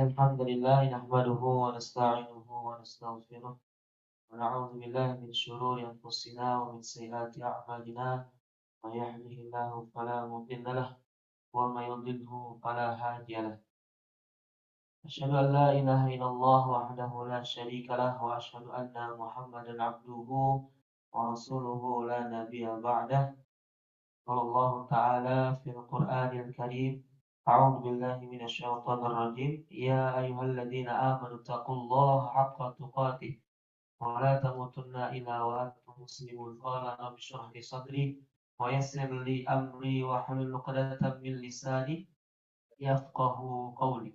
Alhamdulillah nahmaduhu wa nasta'inuhu wa nastaghfiruh wa na'udzu billahi min shururi anfusina wa min sayyiati a'malina may yahdihillahu fala mudilla lahu wa may yudlilhu fala hadiya lahu. Asyhadu an la ilaha illallah wahdahu la syarika lahu wa asyhadu anna Muhammadan 'abduhu wa rasuluhu la nabiyya ba'dah. Qala Allah ta'ala fil Qur'anil Karim. أعوذ بالله من الشيطان الرجيم يا أيها الذين آمنوا اتقوا الله حق تقاته ولا تموتن إلا وأنتم مسلمون قال رب اشرح لي صدري ويسر لي أمري واحلل عقدة من لساني يفقه قولي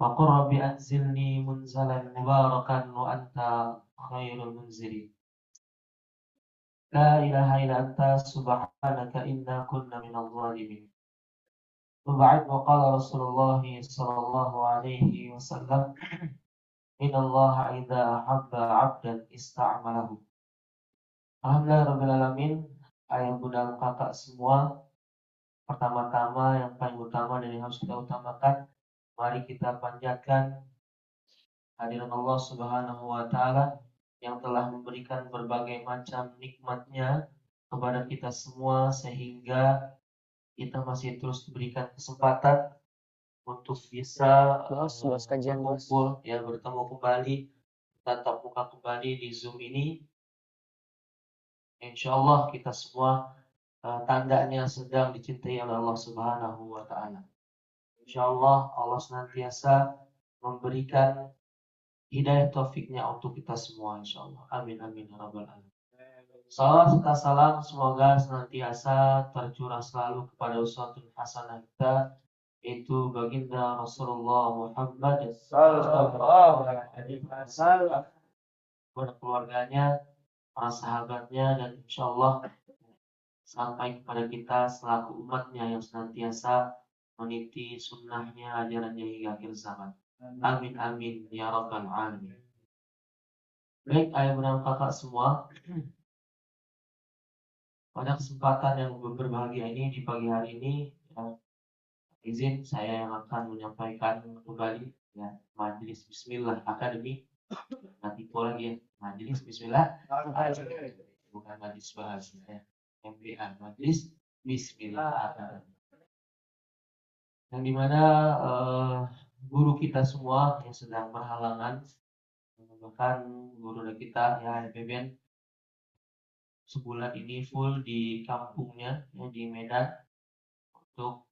وقل رب أنزلني منزلا مباركا وأنت خير المنزلين لا إله إلا أنت سبحانك إنا كنا من الظالمين. وبعد وقال رسول الله صلى الله عليه وسلم إن الله إذا أحب عبدا استعمله. Alhamdulillah Rabbil Alamin. Ayah bunda kakak semua, pertama-tama yang paling utama dan yang harus kita utamakan, mari kita panjatkan hadirat Allah Subhanahu wa Ta'ala yang telah memberikan berbagai macam nikmatnya kepada kita semua, sehingga kita masih terus diberikan kesempatan untuk bisa berkumpul, ya, bertemu kembali, tatap muka kembali di Zoom ini. Insya Allah kita semua tandanya sedang dicintai oleh Allah Subhanahu wa Ta'ala. Insya Allah Allah senantiasa memberikan hidayah taufiknya untuk kita semua, insya Allah. Amin amin ya rabbal alamin. Salawat serta salam semoga senantiasa tercurah selalu kepada uswatun hasanah kita, yaitu baginda Rasulullah Muhammad sallallahu alaihi wasallam, kepada keluarganya, para sahabatnya, dan insya Allah sampai kepada kita selaku umatnya yang senantiasa meniti sunnahnya, ajarannya hingga akhir zaman. Amin amin ya rabbal alamin. Baik ayah bunda kakak semua, pada kesempatan yang berbahagia ini, di pagi hari ini, ya, izin saya yang akan menyampaikan kembali, ya, Majelis Bismillah Akademi. Nanti itu lagi ya, Majelis Bismillah bukan Majelis Bahasa, ya, MBA, Majelis Bismillah Akademi, yang dimana guru kita semua yang sedang berhalangan, bahkan guru kita, ya, PBN sebulan ini full di kampungnya, ya, di Medan, untuk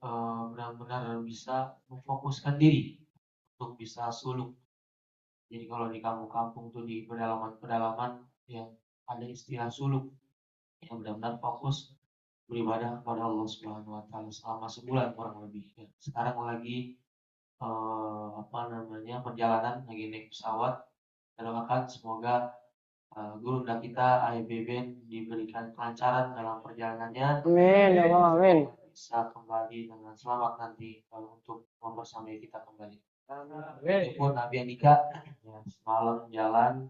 benar-benar bisa memfokuskan diri untuk bisa suluk. Jadi kalau di kampung-kampung tuh di pedalaman-pedalaman yang ada istilah suluk, yang benar-benar fokus beribadah kepada Allah Subhanahu wa Ta'ala selama sebulan kurang lebih. Ya. Sekarang lagi perjalanan, lagi naik pesawat. Kita doakan semoga guru kita AIBBN diberikan kelancaran dalam perjalanannya. Amin, ya Allah, amin. Bisa kembali dengan selamat nanti untuk membersamai kita kembali. Walaupun Nabi Andika ya, semalam jalan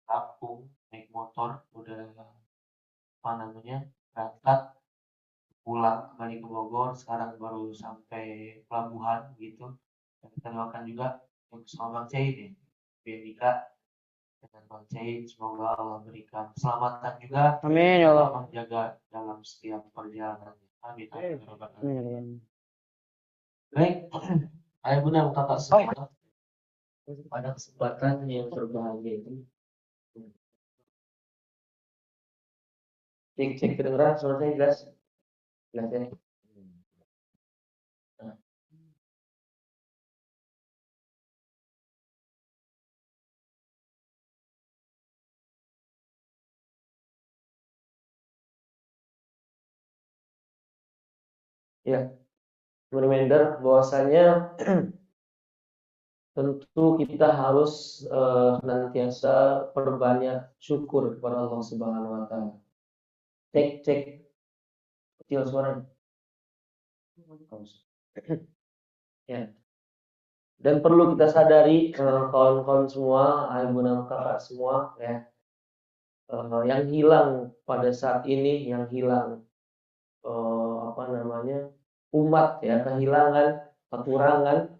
kampung naik motor udah berangkat pulang kembali ke Bogor, sekarang baru sampai pelabuhan gitu. Dan kita doakan juga untuk sama Bang Cahid ya, Nabi Andika dengan Bang Cahid, semoga Allah berikan keselamatan juga. Amin ya Allah. Menjaga dalam setiap perjalanan. Amin. Amin. Baik, ayah bunda kakak semua, pada kesempatan yang berbahagia ini, cek kedengeran suara saya jelas, jelas ya. Ya, reminder bahwasanya tentu kita harus senantiasa perbanyak syukur kepada Allah Subhanahu wa Ta'ala. Cek kecil suara. Ya. Dan perlu kita sadari kawan-kawan semua, ayah bunda kakak semua, ya, yang hilang pada saat ini, yang hilang umat ya, kehilangan, kekurangan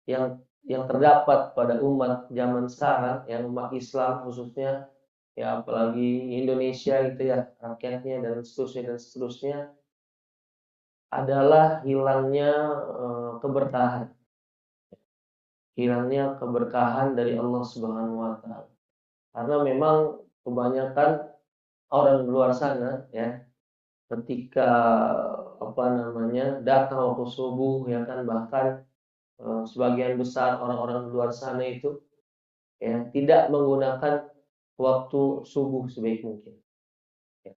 yang terdapat pada umat zaman sekarang, yang umat Islam khususnya, ya apalagi Indonesia gitu ya, rakyatnya dan seterusnya adalah keberkahan. Hilangnya keberkahan dari Allah Subhanahu wa taala. Karena memang kebanyakan orang di luar sana ya, ketika datang waktu subuh ya kan, bahkan sebagian besar orang-orang di luar sana itu ya tidak menggunakan waktu subuh sebaik mungkin. Ya.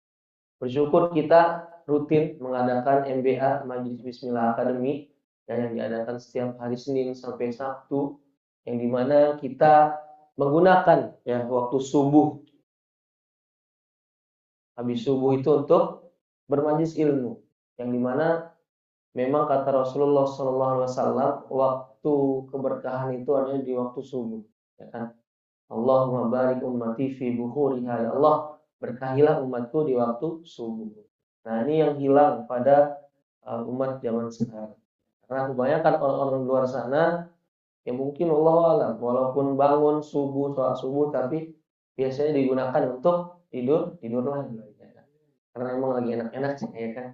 Bersyukur kita rutin mengadakan MBA, Majelis Bismillah Academy, yang diadakan setiap hari Senin sampai Sabtu, yang dimana kita menggunakan ya waktu subuh, habis subuh itu untuk bermajlis ilmu, yang dimana memang kata Rasulullah SAW, waktu keberkahan itu ada di waktu subuh, ya kan? Allahumma barik ummati fi bukhuriha, ya Allah berkahilah umatku di waktu subuh. Nah ini yang hilang pada umat zaman sekarang. Karena kebanyakan orang-orang luar sana yang mungkin Allah alam, walaupun bangun subuh, sholat subuh, tapi biasanya digunakan untuk tidur lagi, ya kan? Karena emang lagi enak-enak sih, ya kan?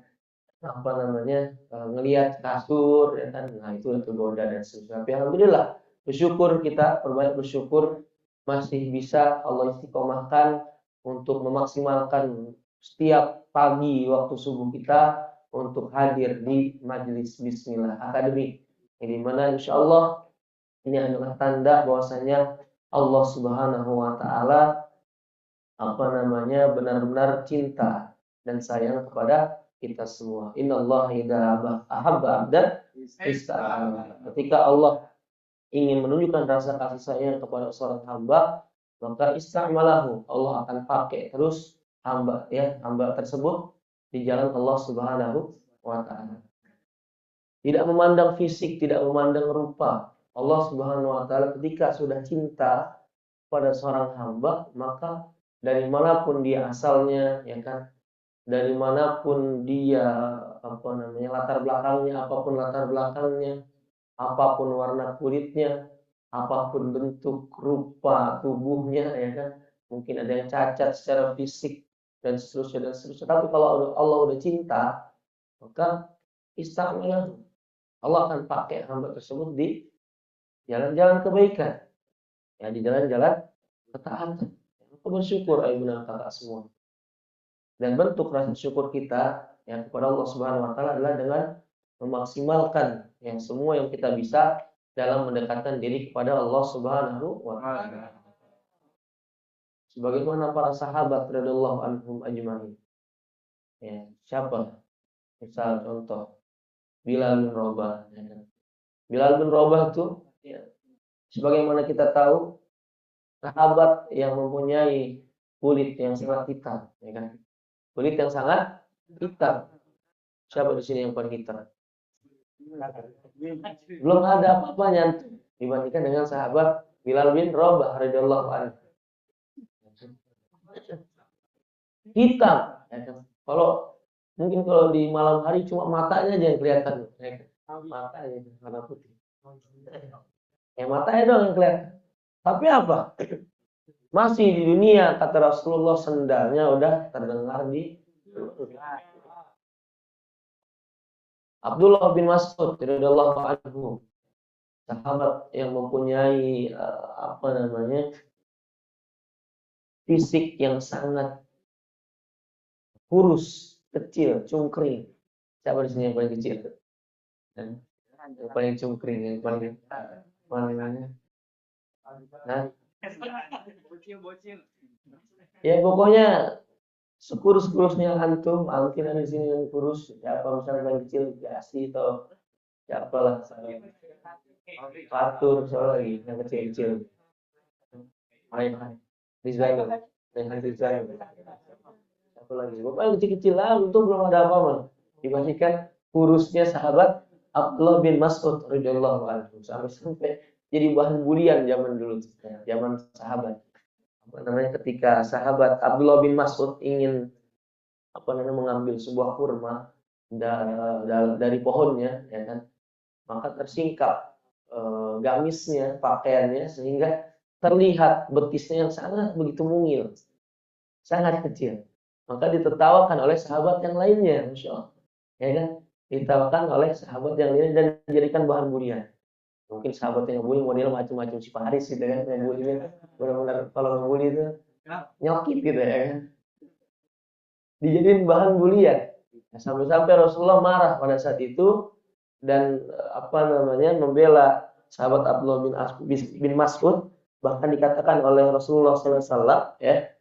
Ngelihat kasur ya kan, nah itu tergoda dan sebagainya. Tapi alhamdulillah, bersyukur kita, perbanyak bersyukur masih bisa Allah istiqomahkan untuk memaksimalkan setiap pagi waktu subuh kita untuk hadir di Majelis Bismillah Academy, yang dimana insya Allah ini adalah tanda bahwasanya Allah Subhanahu wa taala benar-benar cinta dan sayang kepada kita semua. Innallaha idza ahabba 'abdan ista'ana. Ketika Allah ingin menunjukkan rasa kasih sayang kepada seorang hamba, maka ista'malahu, Allah akan pakai terus hamba tersebut di jalan Allah Subhanahu wa taala. Tidak memandang fisik, tidak memandang rupa. Allah Subhanahu wa taala ketika sudah cinta pada seorang hamba, maka dari manapun dia asalnya, ya kan? Dari manapun dia latar belakangnya, apapun warna kulitnya, apapun bentuk rupa tubuhnya, ya kan, mungkin ada yang cacat secara fisik dan seterusnya. Tapi kalau Allah udah cinta, maka istimewa Allah akan pakai hamba tersebut di jalan-jalan kebaikan, ya, di jalan-jalan ketaatan. Bersyukur ibu dan kakak semua. Dan bentuk rasa syukur kita yang kepada Allah Subhanahu wa taala adalah dengan memaksimalkan yang semua yang kita bisa dalam mendekatkan diri kepada Allah Subhanahu wa taala. Sebagaimana para sahabat radhiyallahu anhum ajma'in. Ya, siapa? Misal contoh Bilal bin Rabah. Bilal bin Rabah itu ya, sebagaimana kita tahu sahabat yang mempunyai kulit yang sangat hitam, ya kan? Kulit yang sangat hitam. Siapa di sini yang paling hitam? Belum ada apa-apanya dibandingkan dengan sahabat Bilal bin Rabah radhiyallahu anhu. Hitam. Ya kan? Kalau di malam hari cuma matanya aja yang kelihatan, ya kan? Matanya warna putih. Matanya doang yang kelihatan. Tapi apa? Masih di dunia, kata Rasulullah, sendalnya udah terdengar di Abdullah bin Mas'ud radhiyallahu anhu, sahabat yang mempunyai fisik yang sangat kurus, kecil, cungkring. Siapa di sini yang paling kecil? Dan yang paling cungkring, yang paling ya pokoknya sekurus-kurusnya antum, mungkin ada di sini yang kurus, siapa misalnya yang kecil, Gasi atau siapa lah, Fatur, siapa lagi yang kecil-kecil, Rizal, siapa lagi, pokoknya kecil-kecil lah, untuk belum ada apa-apa dibandingkan kurusnya sahabat Abdullah bin Mas'ud radhiyallahu anhu, sampai jadi bahan bulian zaman dulu, zaman sahabat. Ketika sahabat Abdullah bin Mas'ud ingin mengambil sebuah kurma, dari pohonnya, ya kan, maka tersingkap gamisnya, pakaiannya, sehingga terlihat betisnya yang sangat begitu mungil, sangat kecil. Maka ditertawakan oleh sahabat yang lainnya, Masya Allah. Ya kan? Ditertawakan oleh sahabat yang lainnya dan dijadikan bahan bulian. Mungkin sahabat yang ngebully model macam-macam si Paris gitu kan, ngebully benar-benar kalau ngebully itu nyelkit gitu ya kan. Dijadiin bahan bulian. Nah, sampai-sampai Rasulullah marah pada saat itu dan membela sahabat Abdullah bin Mas'ud, bahkan dikatakan oleh Rasulullah SAW, ya,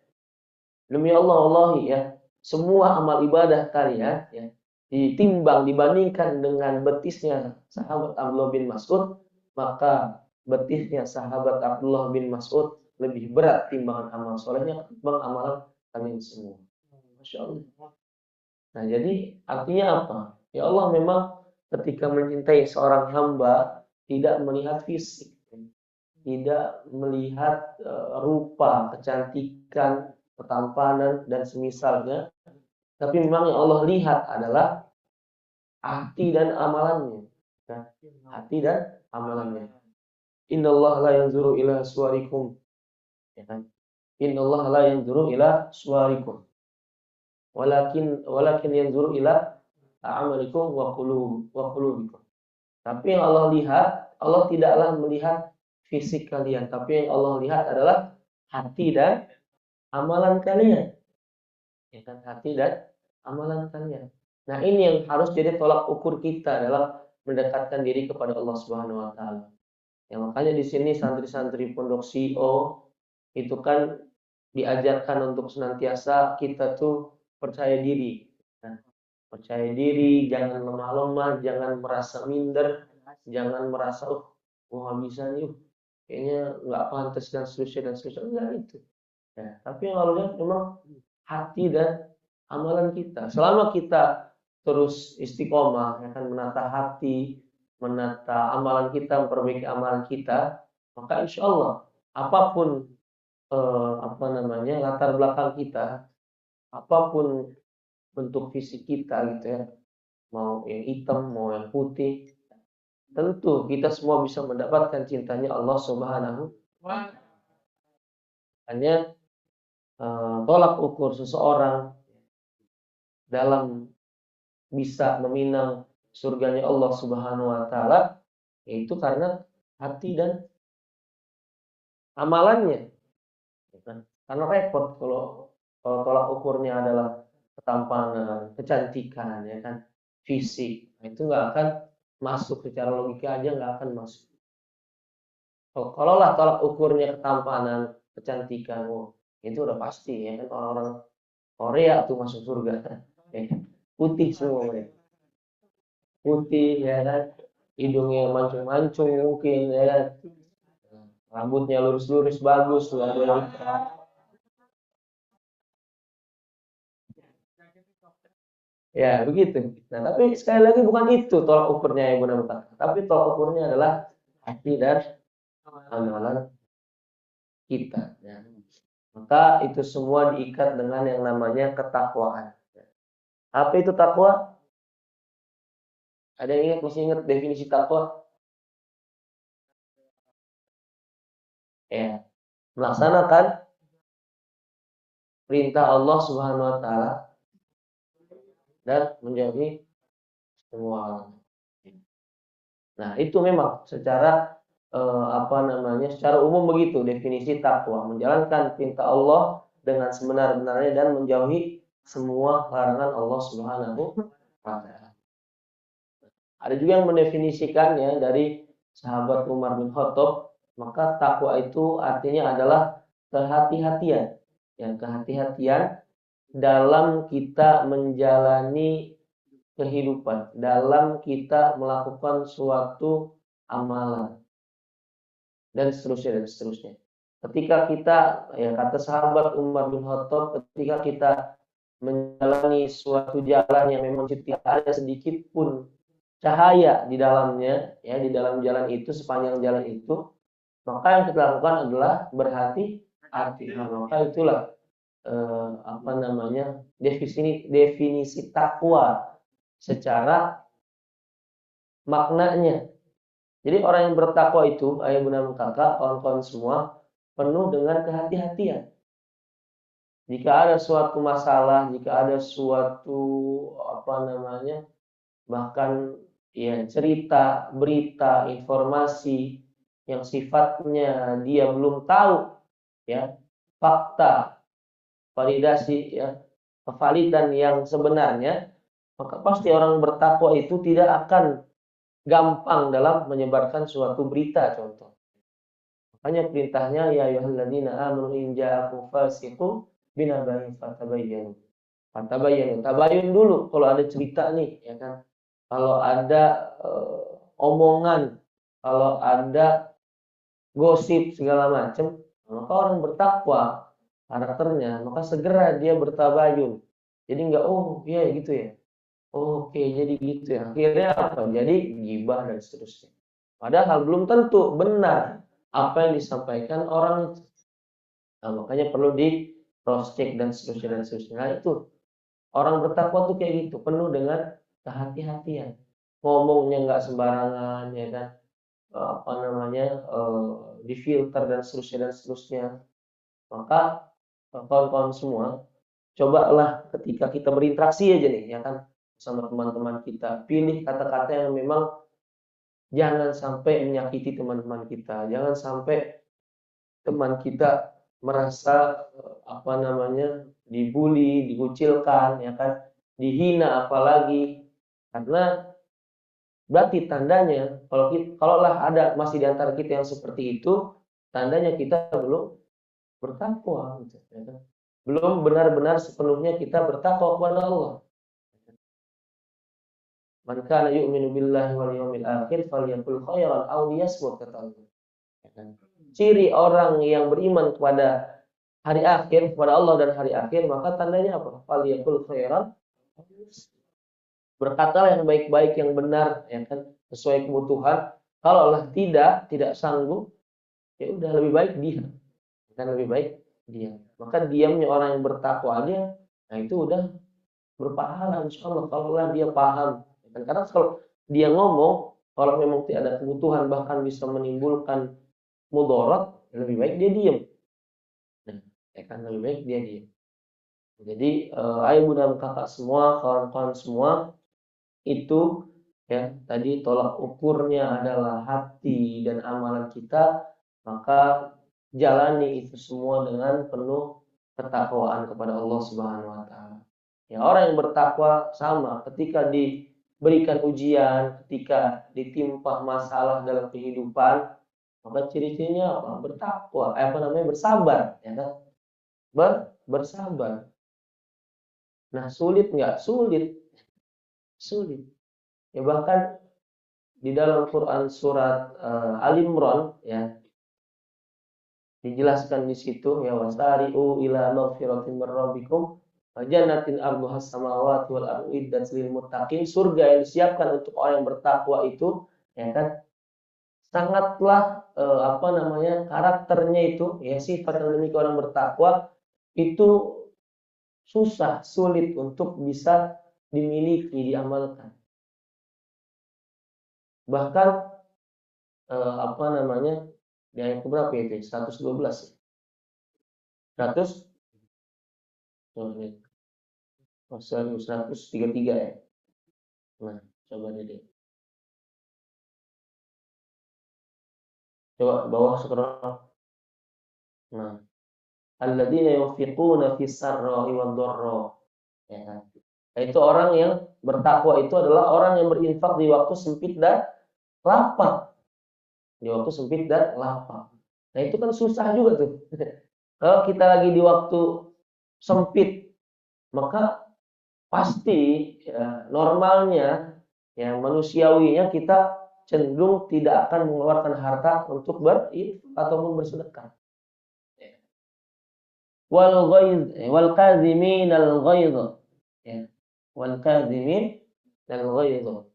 demi Allah, wallahi, ya, semua amal ibadah kalian, ya, ditimbang dibandingkan dengan betisnya sahabat Abdullah bin Mas'ud, maka betisnya sahabat Abdullah bin Mas'ud lebih berat timbangan amal solehnya ketimbang amalan kalian semua. Masya Allah. Nah, jadi artinya apa? Ya Allah memang ketika mencintai seorang hamba tidak melihat fisik, tidak melihat rupa, kecantikan, ketampanan dan semisalnya, tapi memang yang Allah lihat adalah hati dan amalannya. Nah, hati dan amalannya. Innallaha la yanzuru ila suwarikum. Ya kan? Innallaha la yanzuru ila suwarikum. Walakin yanzuru ila a'malikum wa qulubikum. Tapi yang Allah lihat, Allah tidaklah melihat fisik kalian, tapi yang Allah lihat adalah hati dan amalan kalian. Ya kan, hati dan amalan kalian. Nah, ini yang harus jadi tolak ukur kita dalam mendekatkan diri kepada Allah Subhanahu wa taala. Ya, makanya di sini santri-santri Pondok CO itu kan diajarkan untuk senantiasa kita tuh percaya diri. Nah, percaya diri, jangan lemah-lemah, jangan merasa minder, jangan merasa nggak bisa nih, kayaknya nggak pantas dan seterusnya, enggak itu. Ya, tapi yang lalu memang hati dan amalan kita. Selama kita terus istiqomah, akan menata hati, menata amalan kita, memperbaiki amalan kita, maka insya Allah apapun latar belakang kita, apapun bentuk fisik kita gitu ya, mau yang hitam, mau yang putih, tentu kita semua bisa mendapatkan cintanya Allah Subhanahu wa Ta'ala. Hanya tolak ukur seseorang dalam bisa meminang surganya Allah Subhanahu wa Ta'ala yaitu karena hati dan amalannya. Karena repot kalau tolak ukurnya adalah ketampanan, kecantikan, ya kan, fisik. Nah, itu nggak akan masuk secara logika aja, nggak akan masuk. Kalau lah tolak ukurnya ketampanan, kecantikan, itu udah pasti ya kan, orang-orang Korea tuh masuk surga, ya kan? Putih semua mereka, putih ya kan, hidungnya mancung-mancung mungkin ya kan, rambutnya lurus-lurus bagus, nggak ada yang ya begitu. Nah, tapi sekali lagi bukan itu tolak ukurnya yang benar-benar, tapi tolak ukurnya adalah hati dan amalan kita. Ya. Maka itu semua diikat dengan yang namanya ketakwaan. Apa itu takwa? Ada yang ingat, masih ingat definisi takwa? Ya, melaksanakan perintah Allah Subhanahu wa Ta'ala dan menjauhi semua. Nah, itu memang secara secara umum begitu definisi takwa, menjalankan perintah Allah dengan sebenar-benarnya dan menjauhi semua larangan Allah Subhanahu wa Ta'ala. Ada juga yang mendefinisikannya dari sahabat Umar bin Khattab, maka takwa itu artinya adalah kehati-hatian, yang kehati-hatian dalam kita menjalani kehidupan, dalam kita melakukan suatu amalan, dan seterusnya dan seterusnya. Ketika kita, ya kata sahabat Umar bin Khattab, ketika kita menjalani suatu jalan yang memang tidak ada sedikit pun cahaya di dalamnya, ya di dalam jalan itu, sepanjang jalan itu, maka yang kita lakukan adalah berhati-hati. Nah, maka itulah definisi takwa secara maknanya. Jadi orang yang bertakwa itu, ayah bunda kakak, kawan-kawan semua, penuh dengan kehati-hatian. Jika ada suatu masalah, jika ada suatu bahkan ya cerita, berita, informasi yang sifatnya dia belum tahu, ya fakta, validasi, ya kevalidan yang sebenarnya, maka pasti orang bertakwa itu tidak akan gampang dalam menyebarkan suatu berita, contoh. Makanya perintahnya ya ayyuhalladzina amanu in ja'akum fasiqun binaba'in fatabayyanu. Tabayun dulu kalau ada cerita nih, ya kan. Kalau ada omongan, kalau ada gosip segala macam, maka orang bertakwa karakternya, maka segera dia bertabayun. Jadi enggak, oh iya gitu ya. Oke, jadi gitu ya. Akhirnya apa? Jadi gibah dan seterusnya. Padahal belum tentu benar apa yang disampaikan orang itu. Nah, makanya perlu di cross check dan seterusnya dan seterusnya. Nah, itu orang bertakwa tuh kayak gitu, penuh dengan kehati-hatian. Ngomongnya nggak sembarangan, ya kan? Difilter dan seterusnya. Maka kawan-kawan semua, cobalah ketika kita berinteraksi aja nih, ya kan, sama teman-teman kita, pilih kata-kata yang memang jangan sampai menyakiti teman-teman kita, jangan sampai teman kita merasa dibully, dikucilkan, ya kan, dihina apalagi, karena berarti tandanya kalaulah ada masih di antara kita yang seperti itu, tandanya kita belum bertakwa, gitu, ya kan? Belum benar-benar sepenuhnya kita bertakwa kepada Allah. Man kana yu'minu billahi wal yawmil akhir falyaqul khairan aw liyasmut, kata Allah. Ya kan? Ciri orang yang beriman kepada hari akhir, kepada Allah dan hari akhir, maka tandanya apa? Falyaqul khairan, berkatalah yang baik-baik, yang benar, ya kan, sesuai kebutuhan. Kalaulah tidak sanggup, ya udah lebih baik diam. Kan lebih baik diam. Maka diamnya orang yang bertakwa dia, nah itu udah berpahala insyaallah kalaulah dia paham. Karena kalau dia ngomong, kalau memang tidak ada kebutuhan bahkan bisa menimbulkan mudarat, lebih baik dia diam. Nah, ya kan lebih baik dia diam. Jadi ayah bunda kakak semua, kawan-kawan semua, itu ya tadi tolak ukurnya adalah hati dan amalan kita, maka jalani itu semua dengan penuh ketakwaan kepada Allah Subhanahu wa taala. Ya, orang yang bertakwa sama ketika diberikan ujian, ketika ditimpa masalah dalam kehidupan, maka ciri-cirinya apa? Bertakwa, bersabar, ya kan? Bersabar. Nah, sulit nggak? Sulit. Ya bahkan di dalam Quran surat Al-Imran, ya dijelaskan di situ, ya wasari'u ila maghfiratin min rabbikum wa jannatin 'arduhas samawati wal ardu iddat lil muttaqin. Surga yang disiapkan untuk orang yang bertakwa itu, ya kan, sangatlah karakternya itu, ya sifat yang dimiliki orang bertakwa itu sulit untuk bisa dimiliki, diamalkan. Bahkan di ayat berapa itu? 112. 133 ya. Nah, coba deh. Coba bawah scroll. Nah, alladzina yunfiquna fis sarra'i wad dharra. Ya kan? Itu orang yang bertakwa itu adalah orang yang berinfak di waktu sempit dan lapang. Di waktu sempit dan lapang. Nah, itu kan susah juga tuh. Kalau kita lagi di waktu sempit, maka pasti ya, normalnya, ya manusiawinya kita cenderung tidak akan mengeluarkan harta untuk berinfak ataupun bersedekah. Wal kadhimin al ghaidh, ya. Wal kadhimin al ghaidh.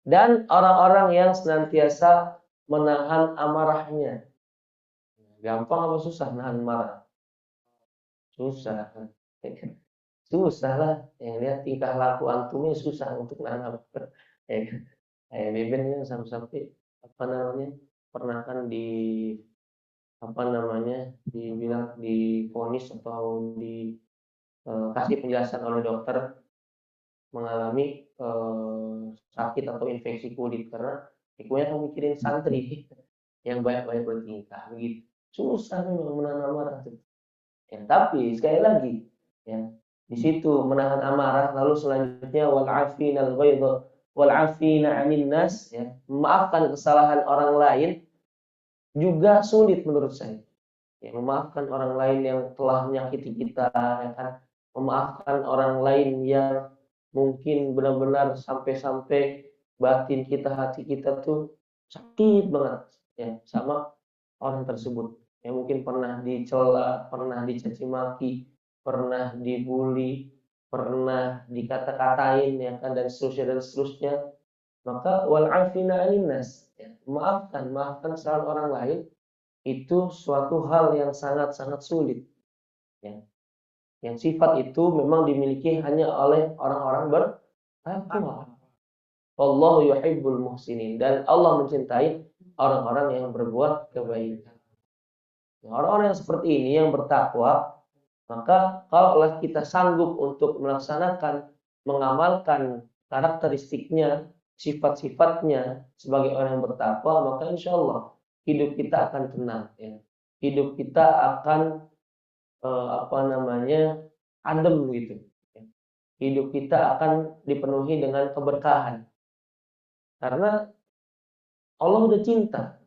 Dan orang-orang yang senantiasa menahan amarahnya. Gampang apa susah nahan marah? Susah. susah lah. Yang lihat tingkah laku antumnya susah untuk nanam. Ya kan? Kayak Beben kan sampai apa namanya pernah kan di apa namanya dibilang divonis atau dikasih penjelasan oleh dokter mengalami sakit atau infeksi kulit karena ikunya kan mikirin santri yang banyak-banyak bertingkah begitu. Susah memang menahan amarah tuh. Ya, tapi sekali lagi ya di situ menahan amarah lalu selanjutnya wal afinal ghaidha wal afina 'anil nas ya, memaafkan kesalahan orang lain juga sulit menurut saya. Ya, memaafkan orang lain yang telah menyakiti kita, ya kan? Memaafkan orang lain yang mungkin benar-benar sampai-sampai batin kita, hati kita tuh sakit banget, ya, sama orang tersebut. Ya mungkin pernah dicela, pernah dicaci maki, pernah dibully, pernah dikata-katain, ya kan, dan seterusnya. Maka wal afina 'anil nas, ya, maafkan kesalahan orang lain itu suatu hal yang sangat-sangat sulit. Ya. Yang sifat itu memang dimiliki hanya oleh orang-orang bertakwa. Wallahu yuhibbul muhsinin. Dan Allah mencintai orang-orang yang berbuat kebaikan. Orang-orang yang seperti ini yang bertakwa, maka kalaulah kita sanggup untuk melaksanakan, mengamalkan karakteristiknya, sifat-sifatnya sebagai orang yang bertakwa, maka insya Allah hidup kita akan tenang. Ya. Hidup kita akan adem gitu. Ya. Hidup kita akan dipenuhi dengan keberkahan. Karena Allah sudah cinta.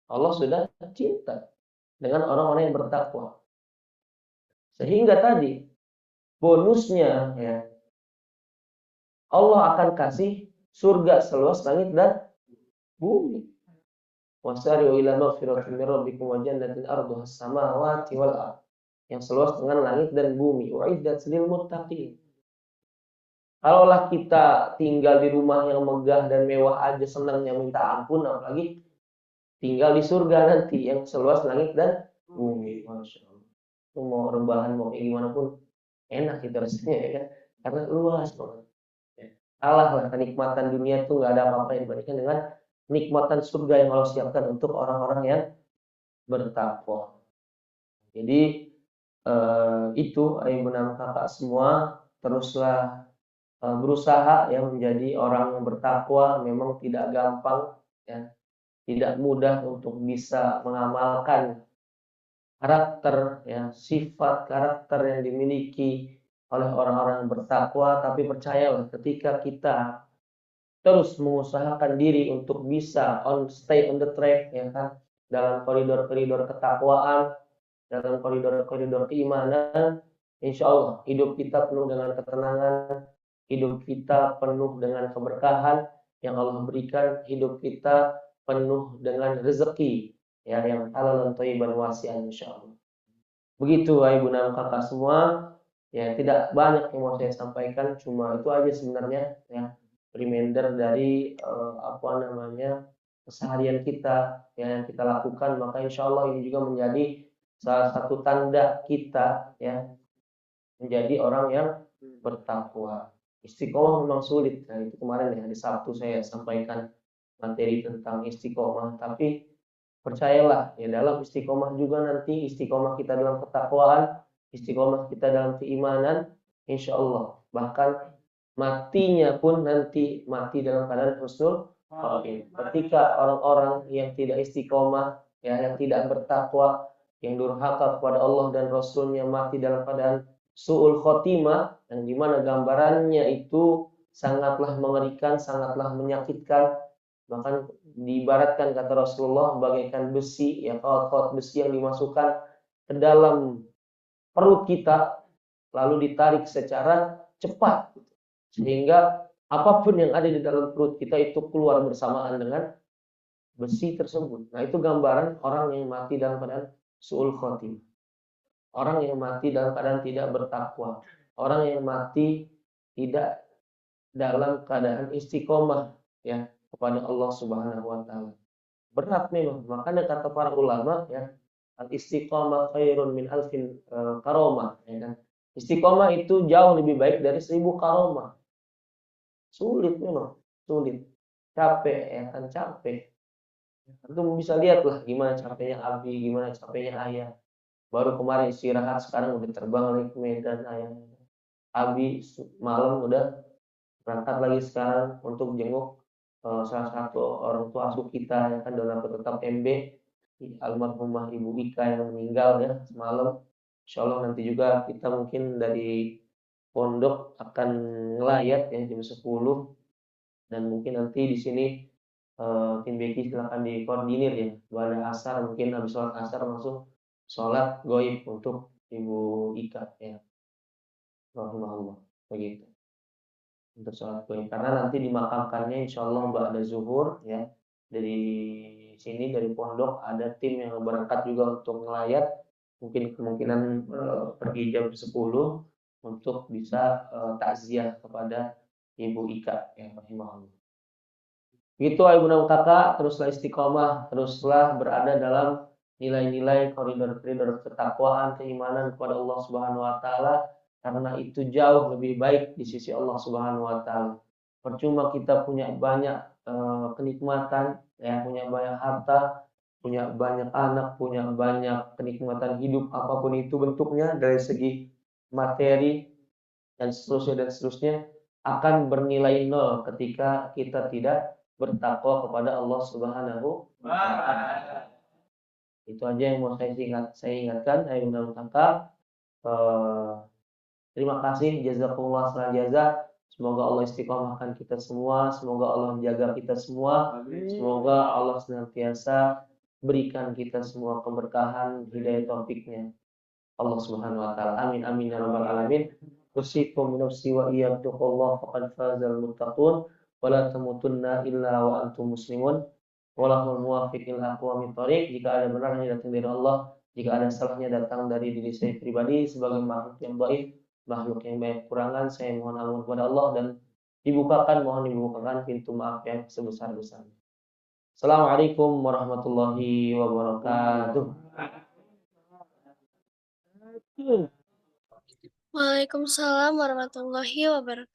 Allah sudah cinta dengan orang-orang yang bertakwa. Sehingga tadi bonusnya ya Allah akan kasih surga seluas langit dan bumi. Wasari'u ila maghfiratin min rabbikum wa jannatin arduha as-samawati wal ardh. Yang seluas dengan langit dan bumi. Uiddat lil muttaqin. Kalaulah kita tinggal di rumah yang megah dan mewah aja senangnya minta ampun, apalagi tinggal di surga nanti yang seluas langit dan bumi. Masya Allah. Itu mau rebahan mau kayak gimana pun enak gitu rasanya ya kan, karena luas banget. Ya. Kalah lah kenikmatan dunia itu nggak ada apa-apa yang dibandingkan dengan nikmatan surga yang Allah siapkan untuk orang-orang yang bertakwa. Jadi itu ayunan kakak semua teruslah berusaha ya menjadi orang yang bertakwa. Memang tidak gampang ya, tidak mudah untuk bisa mengamalkan karakter ya, sifat karakter yang dimiliki oleh orang-orang yang bertakwa, tapi percayalah ketika kita terus mengusahakan diri untuk bisa stay on the track ya kan, dalam koridor-koridor ketakwaan, dalam koridor-koridor keimanan, insya Allah hidup kita penuh dengan ketenangan, hidup kita penuh dengan keberkahan yang Allah berikan, hidup kita penuh dengan rezeki ya yang halal dan thayyiban wasi'an insya Allah. Begitu ibu dan kakak semua, ya tidak banyak yang mau saya sampaikan, cuma itu aja sebenarnya ya, reminder dari keseharian kita yang kita lakukan. Maka insya Allah ini juga menjadi salah satu tanda kita ya menjadi orang yang bertakwa. Istiqomah memang sulit. Nah, itu kemarin ya di Sabtu saya sampaikan materi tentang istiqomah. Tapi percayalah ya dalam istiqomah juga nanti istiqomah kita dalam ketakwaan, istiqomah kita dalam keimanan, insya Allah bahkan matinya pun nanti mati dalam keadaan husnul khotimah. Ketika orang-orang yang tidak istiqomah ya yang tidak bertakwa, yang durhaka kepada Allah dan Rasulnya mati dalam keadaan su'ul khotimah, yang dimana gambarannya itu sangatlah mengerikan, sangatlah menyakitkan. Bahkan diibaratkan kata Rasulullah bagaikan besi, ya kaut-kaut besi yang dimasukkan ke dalam perut kita lalu ditarik secara cepat sehingga apapun yang ada di dalam perut kita itu keluar bersamaan dengan besi tersebut. Nah, itu gambaran orang yang mati dalam keadaan su'ul khotimah. Orang yang mati dalam keadaan tidak bertakwa, orang yang mati tidak dalam keadaan istiqomah ya kepada Allah Subhanahu wa taala. Berat memang. Makanya kata para ulama ya, al istiqomah khairun min alfin karamah ya kan. Istiqomah itu jauh lebih baik dari 1000 karomah. Sulit memang, sulit. Capek, ya kan capek. Antum bisa lihat lah gimana capeknya Abi, gimana capeknya Ayah. Baru kemarin istirahat, sekarang udah terbang lagi ke Medan Ayah. Abi malam udah berangkat lagi sekarang untuk jenguk salah satu orang tua asuh kita, ya kan, donatur tetap MB, almarhumah Ibu Ika yang meninggal ya semalam. Insya Allah nanti juga kita mungkin dari pondok akan ngelayat ya jam 10, dan mungkin nanti di sini tim Beki silakan dikoordinir ya. Pada asar mungkin habis sholat asar langsung sholat goib untuk Ibu Ika ya. Rahimahullah begitu. Untuk sholat goib karena nanti dimakamkannya insya Allah ba'da zuhur ya. Dari sini dari pondok ada tim yang berangkat juga untuk ngelayat. Mungkin kemungkinan pergi jam 10 untuk bisa takziah kepada Ibu Ika ya rahimahullah. Gitu ibu dan kakak, teruslah istiqomah, teruslah berada dalam nilai-nilai koridor-koridor ketakwaan, keimanan kepada Allah Subhanahu wa taala, karena itu jauh lebih baik di sisi Allah Subhanahu wa taala. Percuma kita punya banyak kenikmatan, ya, punya banyak harta, punya banyak anak, punya banyak kenikmatan hidup apapun itu bentuknya dari segi materi dan seterusnya akan bernilai nol ketika kita tidak bertakwa kepada Allah Subhanahu wa taala. Itu aja yang mau saya ingatkan, ayo kakak. Terima kasih, jazakumullah khairan jaza. Semoga Allah istiqomahkan kita semua, semoga Allah menjaga kita semua, semoga Allah senantiasa berikan kita semua keberkahan, hidayah taufiknya Allah Subhanahu wa taala. Amin amin ya rabbal alamin. Usikum nafsi wa iyyakum Allah faqad fazal muttaqun wa la tamutunna illa wa antum muslimun. Wallahul muwaffiq ila aqwamit thoriq. Jika ada benarnya datang dari Allah, jika ada salahnya datang dari diri saya pribadi sebagai makhluk yang baik, makhluk yang banyak kurangan, saya mohon ampun kepada Allah dan mohon dibukakan pintu maaf yang sebesar-besarnya. Assalamualaikum warahmatullahi wabarakatuh. Waalaikumsalam warahmatullahi wabarakatuh.